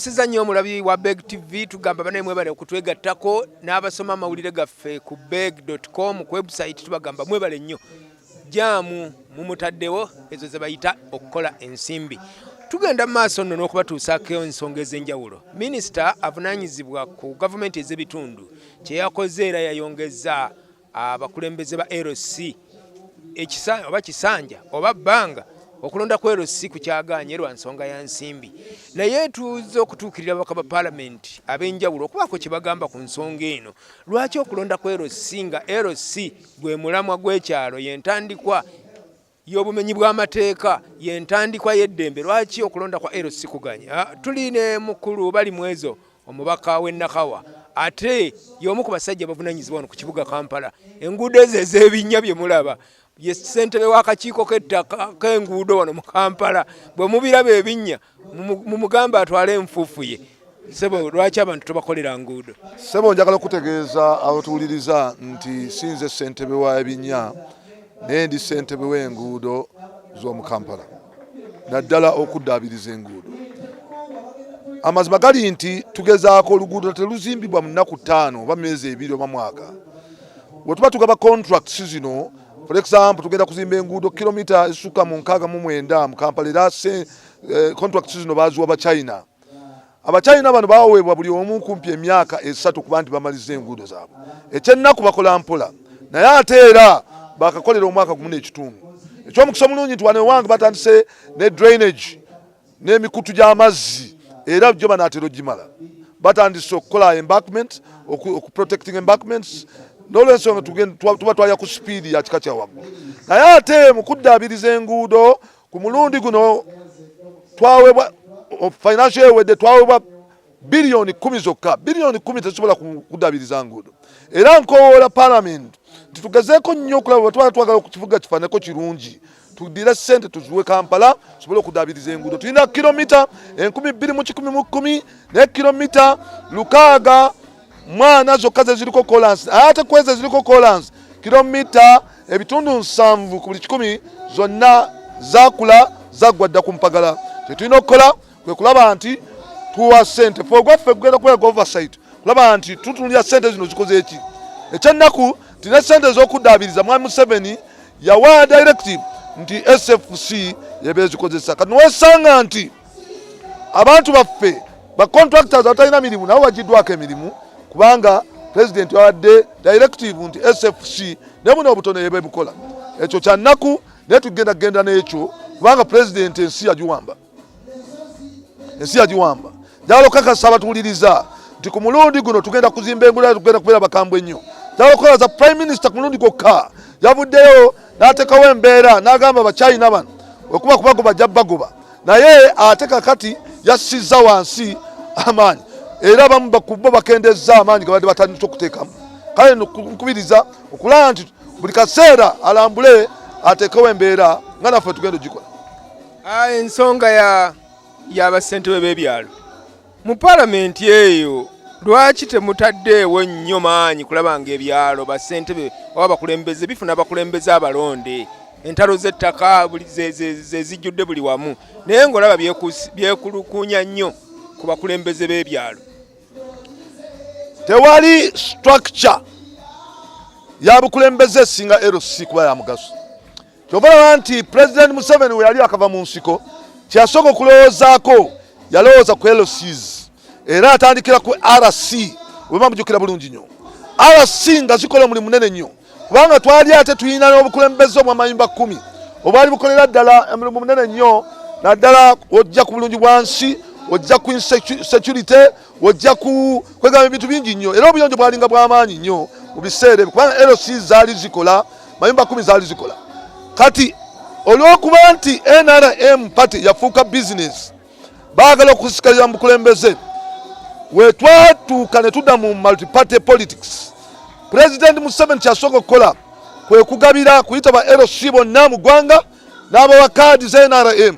tulamusiza nnyo omulabi wa Beg TV tugamba banaye mwebale okutwegattako n'abasoma amawulire gaffe ku beg.com ku website tubagamba mwebale nnyo jaamu mumutaddewo ezo ze bayita okukola ensimbi. Tugenda mu maaso nno n'okubatuusaako ensonga ez'enjawulo. Minisita avunaanyizibwa ku gavumenti ez'ebitundu kye yakoze era yayongeza abakulembeze ba LC oba kisanja oba bbanga okulonda ku LC ku kyagaanye lwa nsonga ya nsimbi. Naye tuze okutuukirira ababaka ba paalamenti ab'enjawulo okubaako kye bagamba ku nsonga eno. Lwaki okulonda ku LC nga LC gwe mulamwa gw'ekyalo y'entandikwa y'obumenyi bw'amateeka y'entandikwa y'eddembe, lwaki okulonda kwa LC kuganya? Tuli ne mukulu Balimwezo omubaka w'e Nakawa ate y'omu ku basajja bavunaanyizibwa wano ku kibuga Kampala. Enguudo ezo ez'ebinnya bye mulaba ye ssentebe w'akakiiko k'ettaka k'enguudo wano mu Kampala. Bwe mubiraba ebinnya mumugamba atwale enfuufu ye. Sebo, lwaki abantu tobakolera nguudo? Sebo, njagala okutegeeza abatuwuliriza nti sinze ssentebe wa ebinnya naye ndi ssentebe w'enguudo z'omu Kampala, naddala okuddaabiriza enguudo. Amazima gali nti tugezaako oluguudo teruzimbibwa mu nnaku 5 oba myezi 2 oba mwaka. Bwe tuba tugaba contracts zino, for example tugenda kuzimba enguudo kilomita esukka mu 69 mu Kampala, era contracts zino baaziwa Abachina. Abachina bano baweebwa buli omu kumpi emyaka 3 kuba nti bamaliza enguudo zaabwe. Ekyennaku bakola mpola, naye ate era bakakolera omwaka gumu n'ekitundu. Eky'omukisa omulungi nti wano ewange batandise ne drainage n'emikutu gy'amazzi, era byo banaatera ogimala. Batandise okukola embankment, okuprotecting embankments, n'olwensonga tuba twaya ku speed ya kika kya waggulu. Naye ate mu kuddaabiriza enguudo ku mulundi guno twaweebwa financial ewedde twaweebwa biliyoni 10 zokka. Biliyoni 10 tezisobola kuddaabiriza nguudo. Era nkowoola Parliament tugezeeko nnyo okulaba bwe twala twagala okukivuga kifaaneko kirungi, tudire ssente tuziwe Kampala tusobole okuddaabiriza enguudo. Tulina kilomita 2110 ne kilomita 600 zokka ze ziriko kolansi. Ate ku ezo ziriko kolansi kilomita ebitundu 7 ku buli 100 zonna zaakula zaggwa dda ku mpagala. Kye tulina okukola kwe kulaba nti tuwa ssente fegwaffe kugenda kukola oversight kulaba nti tutunulira ssente zino zikoze eki. Ekyennaku tulina ssente ez'okuddaabiriza. Mwami Museveni yawa directive nti SFC yebeezikozesa. Kati niwesanga nti abantu baffe ba contractors abatalina mirimu nabo bagiddwako emirimu kubanga president yawadde directive nti SFC ne buno obutono yebeebukola. Ekyo kya nnaku naye tugenda n'ekyo kubanga president ensi yagiwamba. Njagala okukakasa abatuwuliriza nti ku mulundi guno tugenda kuzimba enguudo, tugenda kubeera bakambwe ennyo. Njagala okukola za prime minister ku mulundi gwokka yavuddeyo n'ateekawo embeera n'agamba Abachina bano okuba kubagoba ajja bagoba, naye ate kakati yassizza wansi amaanyi era abamu bo bakendezza amaanyi gabadde batandise okuteekamu. Kale nkubiriza okulaba nti buli kaseera alambule ateekawo embeera nga naffe tugenda ogikola. Ensonga y'abassentebe b'ebyalo mu paalamenti eyo, lwaki temutaddeewo nnyo maanyi kulaba ng'ebyalo bassentebe oba abakulembeze bifuna abakulembeze abalonde? Entalo z'ettaka ze zijjudde buli wamu, naye ng'olaba byekulukuunya nnyo ku bakulembeze b'ebyalo. Tewali structure ya bukulembeze singa LC kuba ya mugaso. Kyova olaba nti President Museveni we yali akava mu nsiko kyasooka okulowoozaako yalowooza ku LCs era atandikira ku RC. Wema mujjukira bulungi nnyo RC nga zikola omulimu munene nnyo kubanga twali ate tuyina n'obukulembeze obw'amayumba 10 obwali bukolera ddala omulimu munene nnyo, naddala ojja ku bulungi bwansi, ojja ku security, ojja ku kwegamba ebintu bingi nnyo, era obuyonjo bwalinga bw'amaanyi nnyo mu biseera ebyo kubanga LC zaali zikola, mayumba 10 zaali zikola. Kati olw'okuba nti NRM party yafuuka business, baagala okusikalira mu bukulembeze, we twatuuka ne tudda mu multi-party politics. President Museveni kyasooka okukola kwe kugabira kuyita ba LC bonna mu ggwanga n'abawa kaadi za NRM.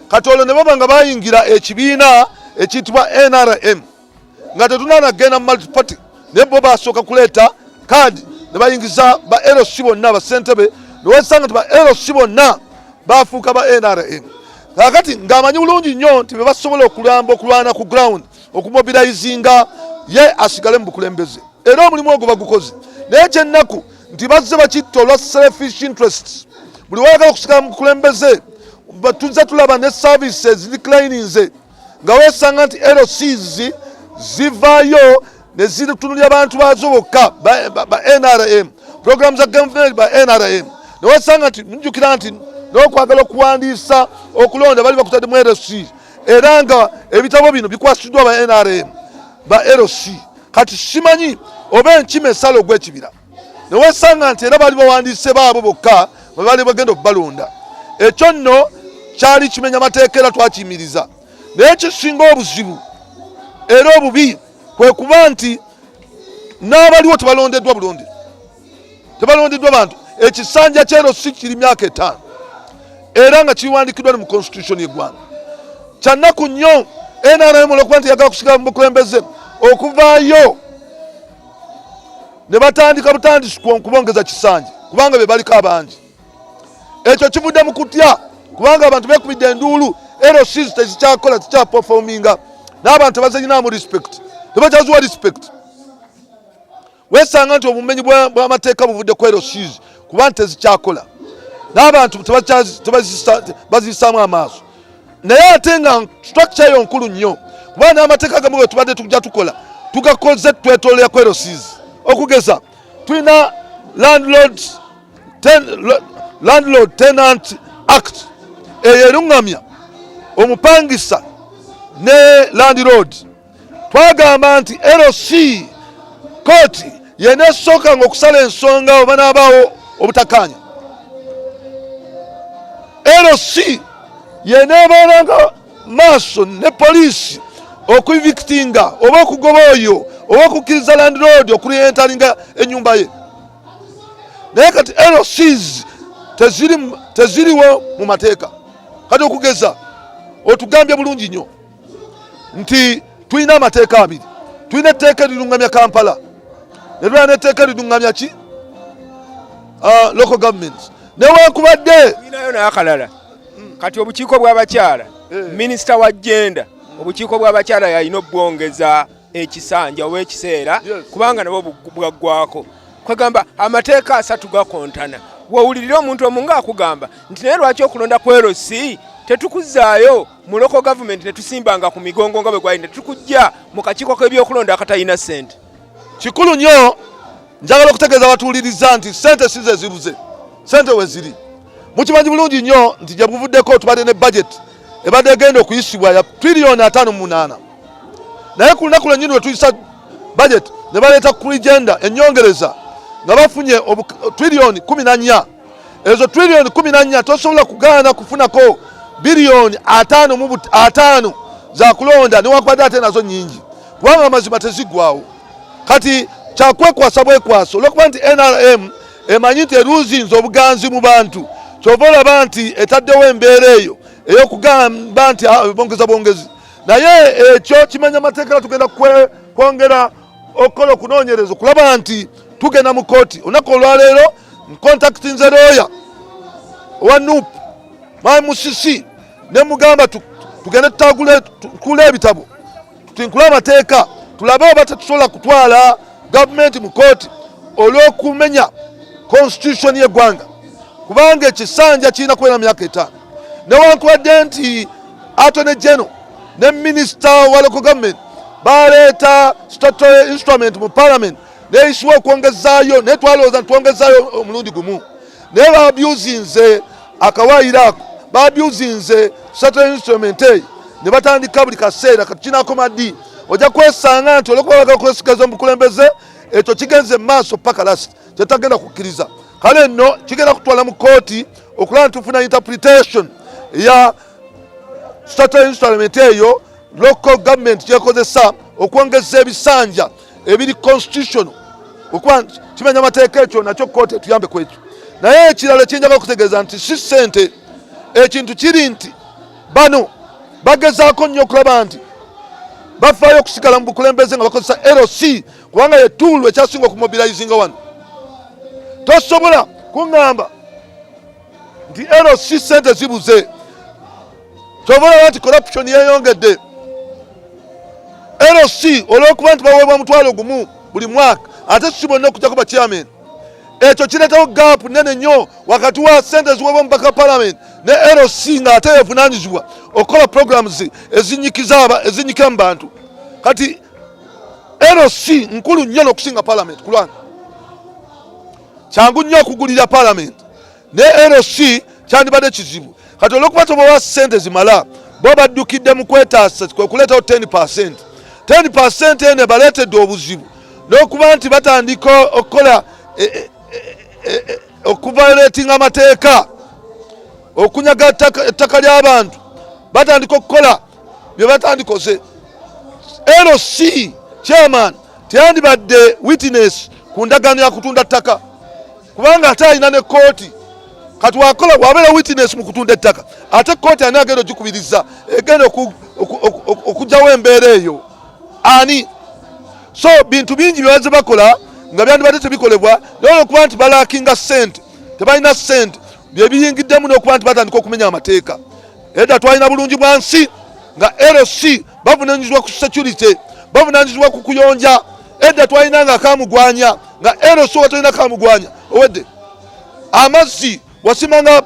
Kati olwo ne baba nga bayingira ekibiina ekiyitibwa NRM nga tetunaanagenda mu multi-party, naye bo basooka kuleeta kaadi ne bayingiza ba LC bonna abassentebe, ne wesanga nti ba LC bonna bafuuka ba NRM. kakati ng'amanyi bulungi nnyo nti bwe basobola okulwana ku ground okumobilizinga ye asigale mu bukulembeze era omulimu ogwo bagukoze naye kyennaku nti bazze bakitta olwa selfish interests buli wayagala okusigala mu bukulembeze tuzze tulaba ne services declininze nga weesanga nti LCs zivaayo ne zitunulya abantu baazo bokka ba NRM program za government ba NRM ne weesanga nti njukira nti n'okwagala okuwandiisa okulonda bali bakutadde mu LC era nga ebitabo bino bikwasiddwa ba NRM ba LC kati simanyi oba enkima esala ogw'ekibira ne weesanga nti era bali bawandiise baabo bokka bwe bali bagenda okubalonda ekyo nno kyali kimenya mateeka era twakiyimiriza naye kisinga obuzibu era obubi kwe kuba nti n'abaliwo tebalondeddwa bulonde tebalondeddwa bantu ekisanja ky'erosi kiri myaka 5 era nga kiwandikiddwa ne mu constitution y'eggwanga kyannaku nnyo NRM olwokuba nti yagala kusigala mu bukulembeze okuvaayo ne batandika butandisi kubongeza kisanja kubanga be baliko abangi ekyo kivudde mu kutya kubanga abantu beekubidde enduulu LCs tezikyakola tikyaperforminga n'abantu bazirinamu respect tebakyazuwa respect weesanga nti obumenyi bw'amateeka buvudde ku LCs kuba nti tezikyakola n'abantu baziyisaamu amaaso naye ate nga structure yo nkulu nnyo kuba n'amateeka gamu bwe tubadde tujja tukola tugakoze twetoolera ku LCs okugeza tulina landlord tenant act eyo eruŋŋamya omupangisa ne landlord twagamba nti LC Kkooti yenesookanga okusala ensonga oba n'abaawo obutakkaanya LC yeneebeeranga maaso ne poliisi okuivictinga oba okugoba oyo oba okukkiriza landlord okuliyentalinga ennyumba ye naye kati LCs teziriwo mu mateeka kati okugeza otugambye bulungi nnyo nti tulina amateeka abiri tulina etteeka eriruŋŋamya Kampala ne tulina n'etteeka eriruŋŋamya ki local governments newankubadde tulinayo n'akalala kati obukiiko bw'abakyala minisita wa jenda obukiiko bw'abakyala yalina obwongeza ekisanja oba ekiseera kubanga nabo bwaggwako kwegamba amateeka 3 gakontana wawulirira omuntu omu ng'akugamba nti naye lwaki okulonda ku LC tetukuzaayo mu local government netusimbanga ku migongo nga bwe gwalina tetukujja mu kakiiko k'ebyokulonda akatalina ssente kikulu nnyo njagala okutegeeza abatuuliriza nti ssente si ze zibuze ssente we ziri mukimanyi bulungi nnyo nti gye buvuddeko tubadde ne budget ebadde egenda okuyisibwa ya tiriyoni 5.8 naye ku lunaku lwennyini lwe tuyisa budget ne baleeta kuligenda ennyongereza nga bafunye tiriyoni 14 ezo tiriyoni 14 tosobola kugaana kufunako biliyoni 5 za kulonda newankubadde ate nazo nnyingi kubanga amazima teziggwawo kati kyakwekwasa bwekwaso olwokuba nti NRM emanyi nti eruzinze obuganzi mu bantu kyova olaba nti etaddewo embeera eyo ey'okugamba nti bongezi naye ekyo kimanya amateeka tugenda kwongera okukola okunoonyereza okulaba nti tugenda mu kkooti olunaku olwaleero nkontaktinze looya owa NUP Musisi ne mugamba tugende tutagula ebitabo tutinkule amateeka tulabe oba tetusobola kutwala gavumenti mu kkooti olw'okumenya constitution y'eggwanga kubanga ekisanja kirina kubeera myaka 5 newankubadde nti Attorney General ne Minister wa local government baleeta statutory instrument mu parliament neyisiwa okwongezaayo naye twalowooza ntwongezaayo omulundi gumu naye babyuzinze akawaayiro ako babyuzinze statutory instrument eyo ne batandika buli kaseera kati kinakoma ddi ojja kwesanga nti olwokuba bagala kwesigaza omukulembeze ekyo kigenze mu maaso paka last kyetagenda kukkiriza kale nno kigenda kutwala mu kkooti okulaba nti tufuna interpretation ya statutory instrument eyo local government gyekozesa okwongeza ebisanja ebiri constitutional okuba kimenya amateeka ekyo nakyo kkooti etuyambe ku ekyo naye ekirala ekyenjagala okutegeeza nti si ssente ekintu kiri nti bano bagezaako nnyo okulaba nti bafaayo okusigala mu bukulembeze nga bakozesa LC kubanga ye tool ekyasinga okumobilizinga wano tosobola kuŋŋamba nti LC ssente zibuze Kyobola nti corruption yeeyongedde. LC olw'okuba nti baweebwa mutwalo gumu buli mwaka ate si bonna okujjako ba chairman. Ekyo kireetawo gaapu nnene nnyo wakati wa ssente eziweebwa omubaka Parliament ne LC ng'ate yeevunaanyizibwa okukola programs ezinyikira mu bantu. Kati LC nkulu nnyo n'okusinga Parliament ku lwange. Kyangu nnyo okugulira Parliament ne LC kyandibadde kizibu. Kati olw'okuba tobawa ssente zimala bo baddukidde mu kwetaasa kwe kuleetawo 10%. 10% ene baleetedde obuzibu n'okuba nti batandika okukola okuviolatinga amateeka, okunyaga ettaka ly'abantu, batandika okukola bye batandikoze. LC chairman teyandibadde witness ku ndagaano ya kutunda ttaka kubanga ate alina ne kkooti. Kati wakola bw'abeera witness mu kutunda ettaka ate kkooti ani agenda ogikubiriza egenda okugyawo embeera eyo ani? So bintu bingi byebaze bakola nga byandibadde tebikolebwa naye okuba nti balaakinga ssente, tebalina ssente bye biyingiddemu n'okuba nti batandika okumenya amateeka. Edda twalina bulungi bwa nsi nga LC bavunaanyizibwa ku security, bavunaanyizibwa ku kuyonja. Edda twalina nga kamugwanya nga LC watolina kamugwanya owedde amazzi wasimanga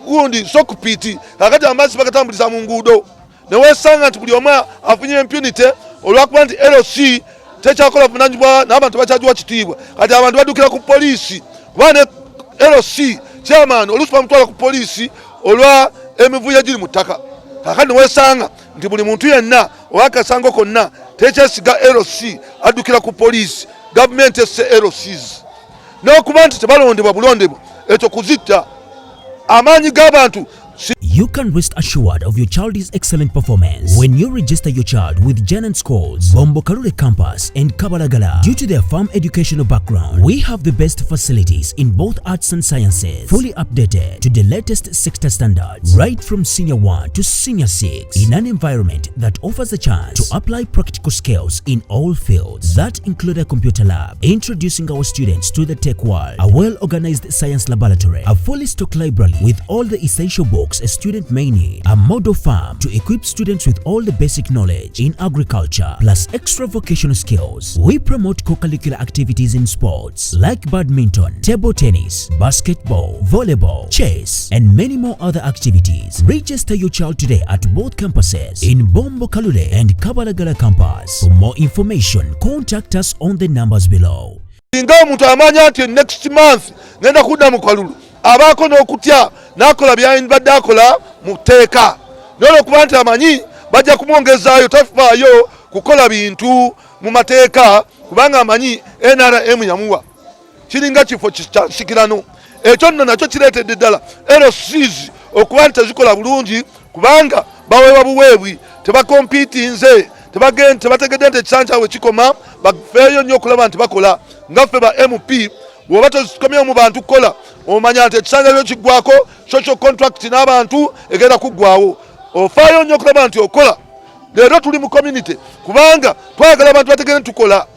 gundi sokupiti kakati amazzi bagatambuliza mu nguudo neweesanga nti buli omu afunye impunity olwakuba nti LC tekyakola buvunaanyizibwa n'abantu bakyagiwa kitiibwa. Kati abantu baddukira ku poliisi kuba ne LC chairman oluusi bamutwala ku poliisi olwa emivuyo egiri mu ttaka. Kakati neweesanga nti buli muntu yenna owakasango konna tekyesiga LC addukira ku poliisi, gavumenti esse LCs n'okuba nti tebalondebwa bulondebwa ekyo kuzitta amaanyi g'abantu. You can rest assured of your child's excellent performance when you register your child with Janan Schools, Bombo Kalule Campus and Kabalagala. Due to their firm educational background, we have the best facilities in both arts and sciences, fully updated to the latest sector standards, right from Senior 1 to Senior 6, in an environment that offers a chance to apply practical skills in all fields. That include a computer lab, introducing our students to the tech world, a well-organized science laboratory, a fully stocked library with all the essential books a student may need, a model farm to equip students with all the basic knowledge in agriculture, plus extra vocational skills. We promote co-curricular activities in sports like badminton, table tennis, basketball, volleyball, chess, and many more other activities. Register your child today at both campuses in Bombo Kalule and Kabalagala campus. For more information, contact us on the numbers below. Singa omuntu amanya nti next month ngenda kudda mu kalulu abaako n'okutya n'akola byayindibadde akola mu tteeka n'olwokuba nti amanyi bajja kumwongezaayo tafaayo kukola bintu mu mateeka kubanga amanyi NRM yamuwa kiringa kifo kyasikirano. Ekyo nno nakyo kireetedde ddala LCs okuba nti tezikola bulungi kubanga baweebwa buweebwi, tebakompiitinze, tebategedde nti ekisanja we kikoma, bafeeyo nnyo okulaba nti bakola. Ngaffe ba MP bw'oba tozikomye mu bantu kukola omanya nti ekisanja kyo kiggwako, social contract n'abantu egenda kuggwawo. Ofaayo nnyo okulaba nti okola. Leero tuli mu community kubanga twagala abantu bategere tukola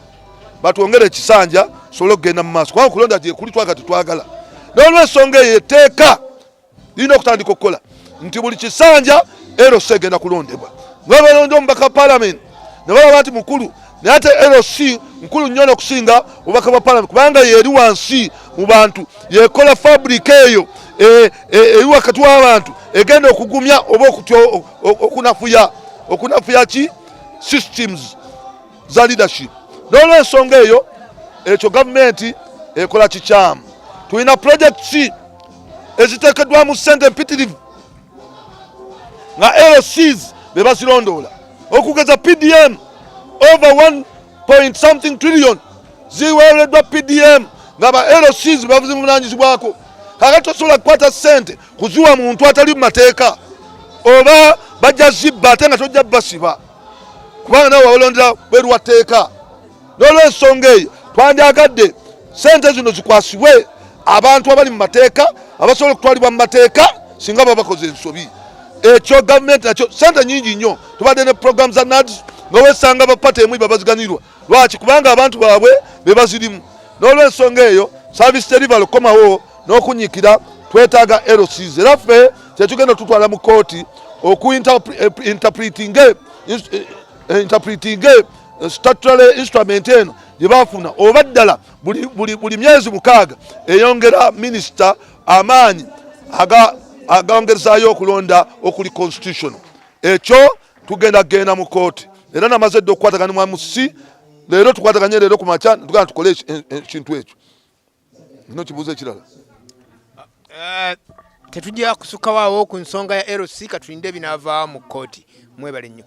batwongere ekisanja sobola okugenda mu maaso kubanga kulonda gye kuli twagala tetwagala. N'olw'ensonga eyo etteeka lirina okutandika okukola nti buli kisanja LC egenda kulondebwa. Nga balonda omubaka Parliament ne balaba nti mukulu naye ate LC nkulu nnyo okusinga obubaka bwa Parliament kubanga yeri wansi mu bantu yekola fabric eyo eri wakati w'abantu egenda okugumya oba okunafuya ki systems za leadership. N'olw'ensonga eyo ekyo gavumenti ekola kikyamu. Tulina projects eziteekeddwamu ssente mpitirivu nga LCs be bazirondoola okugeza PDM over 1 trillion ziweereddwa PDM nga ba LCs bavunaanyizibwako. Kakati tosobola kukwata ssente kuziwa muntu atali mu mateeka oba bajja zibba ate nga tojja basiba kubanga nawe wawolondera bweru wa tteeka. N'olw'ensonga eyo twandyagadde ssente zino zikwasibwe abantu abali mu mateeka abasobola okutwalibwa mu mateeka singa baba bakoze ensobi. Ekyo gavumenti nakyo ssente nyingi nnyo. Tubadde ne program za NADS nga weesanga bapata emu babaziganirwa. Lwaki? Kubanga abantu baabwe be bazirimu. N'olw'ensonga eyo service delivery komawo n'okunyikira twetaaga LCs. Era ffe kyetugenda tutwala mu kkooti interpreting statutory instrument eno gye bafuna oba ddala buli myezi 6 eyongera minisita amaanyi agawongezaayo okulonda okuli constitutional. Ekyo tugenda mu kkooti era namaze dde okukwatagana mu si leero tukwataganye leero ku makya tugenda tukole ekintu ekyo. Kino kibuuzo ekirala. Tetujja kusukawaawo ku nsonga ya LC katulinde binaava mu kkooti. Mwebale nnyo.